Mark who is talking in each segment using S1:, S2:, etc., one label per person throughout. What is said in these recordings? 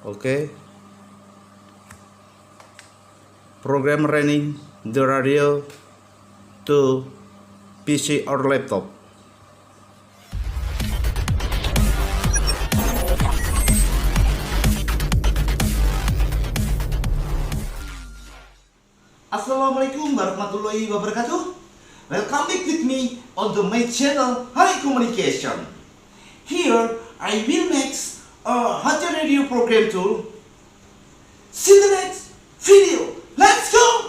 S1: Okay. Program running the radio to PC or laptop.
S2: Assalamualaikum warahmatullahi wabarakatuh. Welcome back with me on my channel Arek Komunikasi. Here I will make a hot radio program tool. See the next video. Let's go.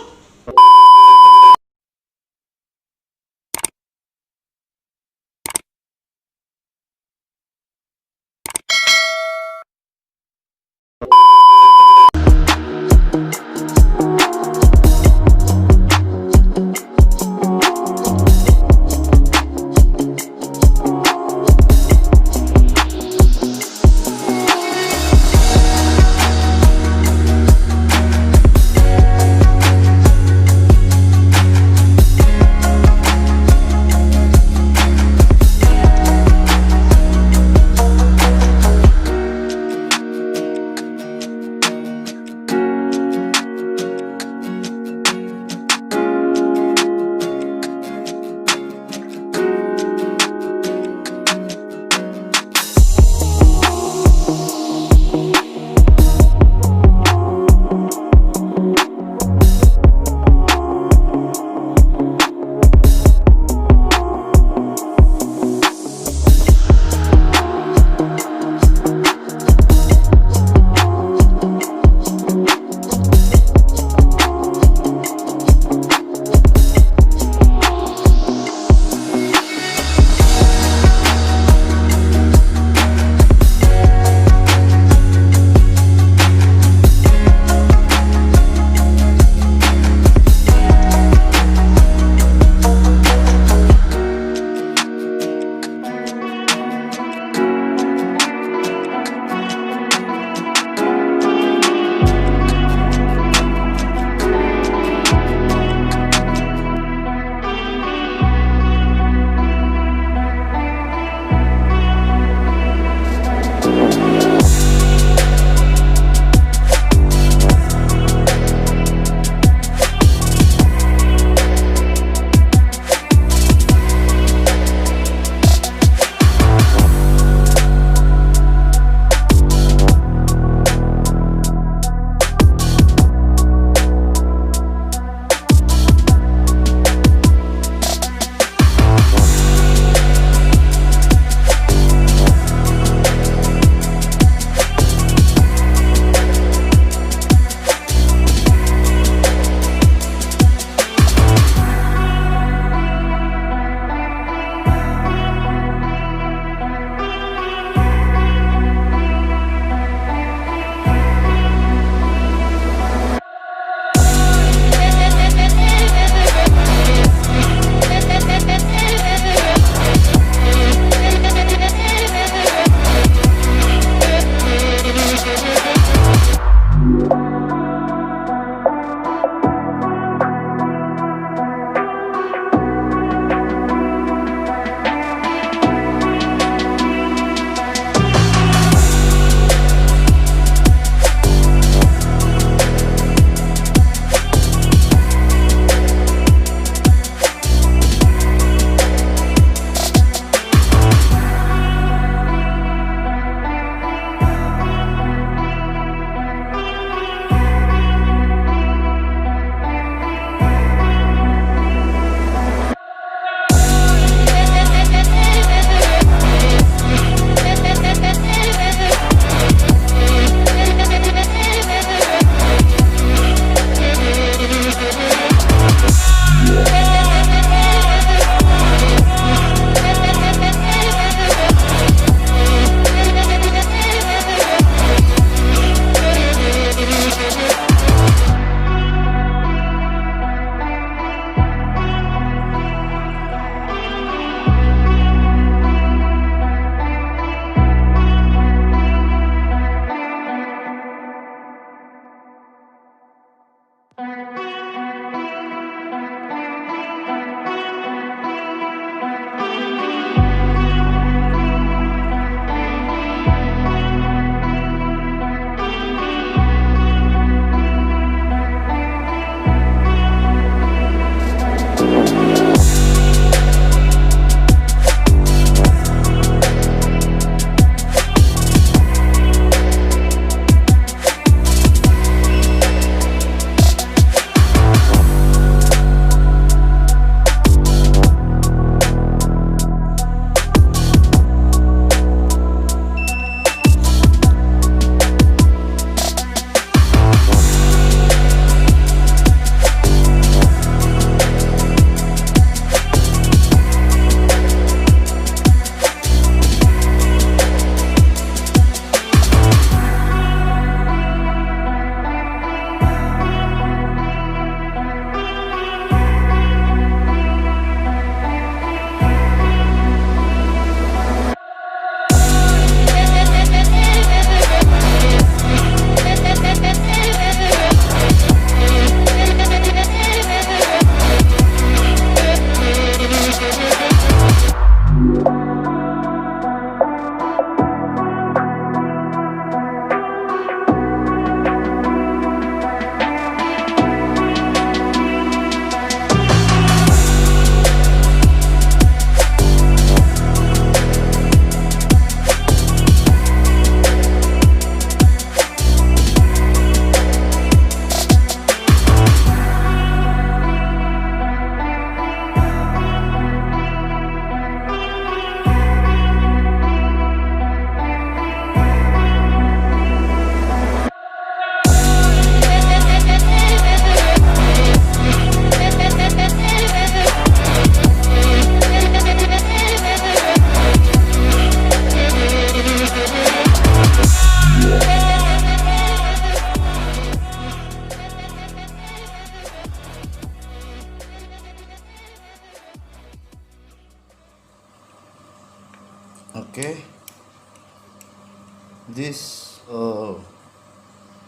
S1: this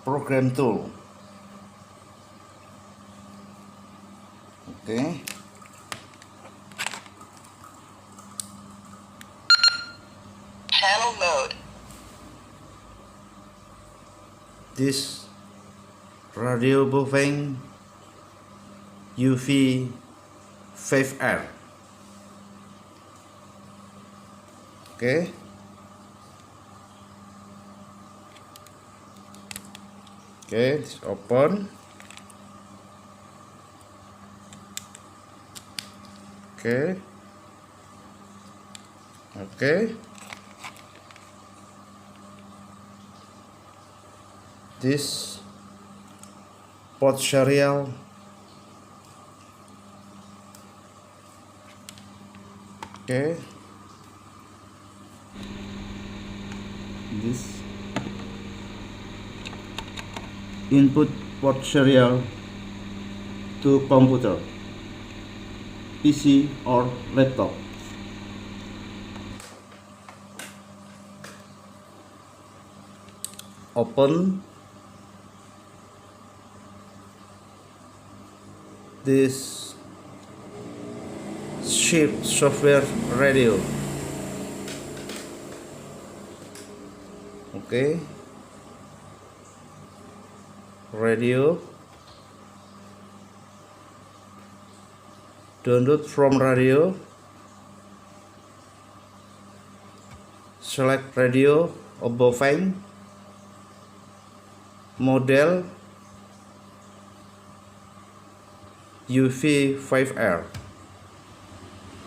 S1: program tool. Okay.
S3: Channel mode.
S1: This radio buffering UV 5R. Okay. Okay, it's open. Okay. Okay. This port serial. Okay. This input port serial to computer, PC or laptop. Open this shift software radio. Okay, radio, download from radio, select radio buffering, model UV5R.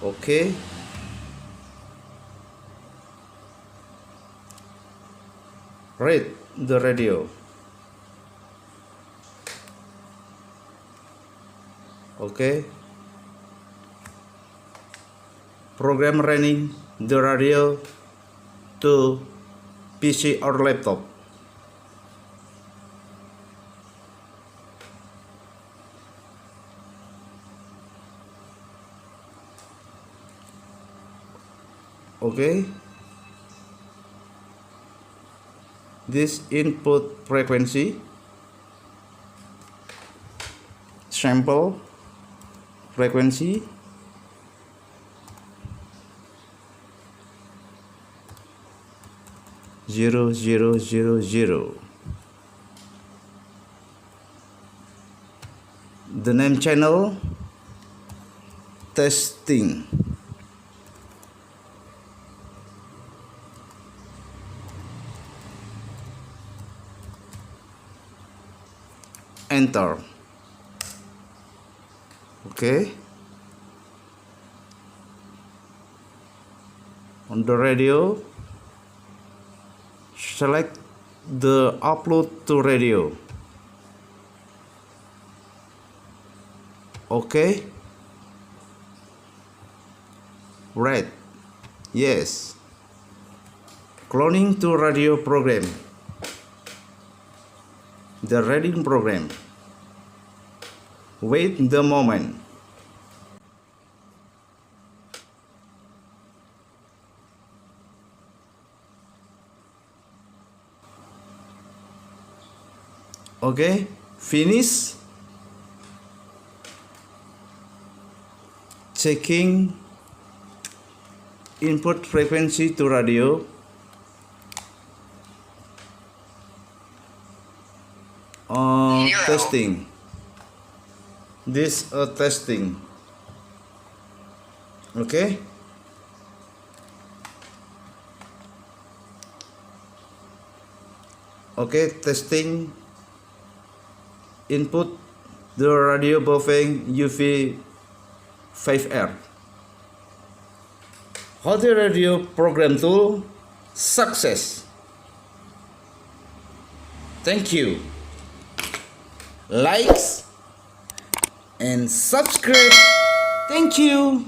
S1: Okay. Read the radio. Okay. Program running the radio to PC or laptop. Okay. This input frequency sample frequency zero zero zero zero. The name channel testing. Enter. Okay. On the radio, select the upload to radio. Okay. Right. Yes. Cloning to radio program. The reading program. Wait the moment. Okay, finish. Checking input frequency to radio. Testing. This testing. Okay. Okay, testing. Input the radio buffering UV 5R. Audio radio program tool success. Thank you. Likes and subscribe. Thank you.